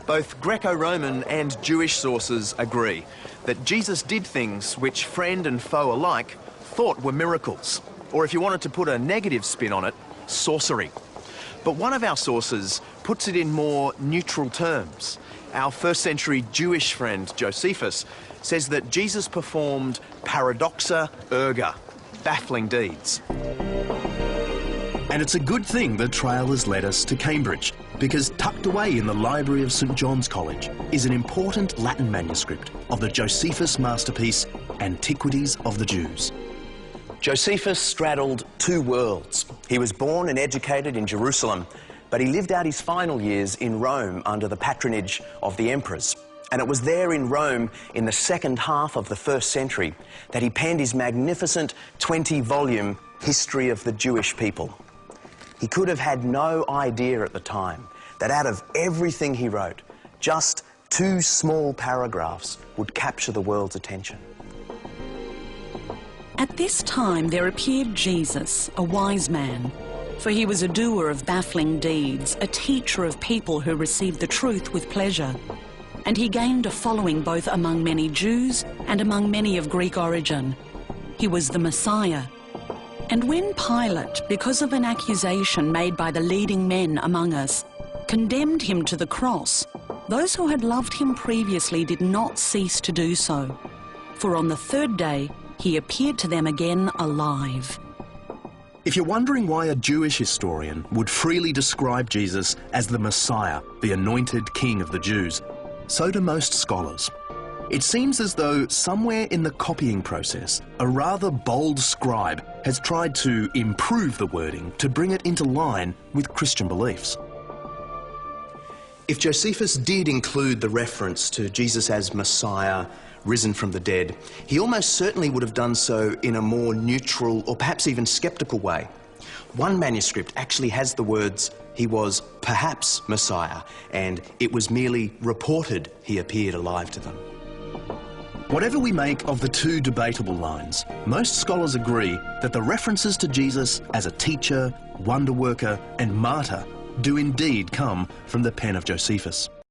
Both Greco-Roman and Jewish sources agree that Jesus did things which friend and foe alike thought were miracles, or if you wanted to put a negative spin on it, sorcery. But one of our sources puts it in more neutral terms. Our first century Jewish friend Josephus says that Jesus performed paradoxa erga, baffling deeds. And it's a good thing the trail has led us to Cambridge, because tucked away in the library of St John's College is an important Latin manuscript of the Josephus masterpiece, Antiquities of the Jews. Josephus straddled two worlds. He was born and educated in Jerusalem, but he lived out his final years in Rome under the patronage of the emperors. And it was there in Rome, in the second half of the first century, that he penned his magnificent 20-volume History of the Jewish People. He could have had no idea at the time that out of everything he wrote, just 2 small paragraphs would capture the world's attention. At this time there appeared Jesus, a wise man, for he was a doer of baffling deeds, a teacher of people who received the truth with pleasure. And he gained a following both among many Jews and among many of Greek origin. He was the Messiah. And when Pilate, because of an accusation made by the leading men among us, condemned him to the cross, those who had loved him previously did not cease to do so. For on the 3rd day, he appeared to them again alive. If you're wondering why a Jewish historian would freely describe Jesus as the Messiah, the anointed king of the Jews, so do most scholars. It seems as though somewhere in the copying process, a rather bold scribe has tried to improve the wording to bring it into line with Christian beliefs. If Josephus did include the reference to Jesus as Messiah, risen from the dead, he almost certainly would have done so in a more neutral or perhaps even sceptical way. One manuscript actually has the words, "He was perhaps Messiah," and "it was merely reported he appeared alive to them." Whatever we make of the two debatable lines, most scholars agree that the references to Jesus as a teacher, wonder worker and martyr do indeed come from the pen of Josephus.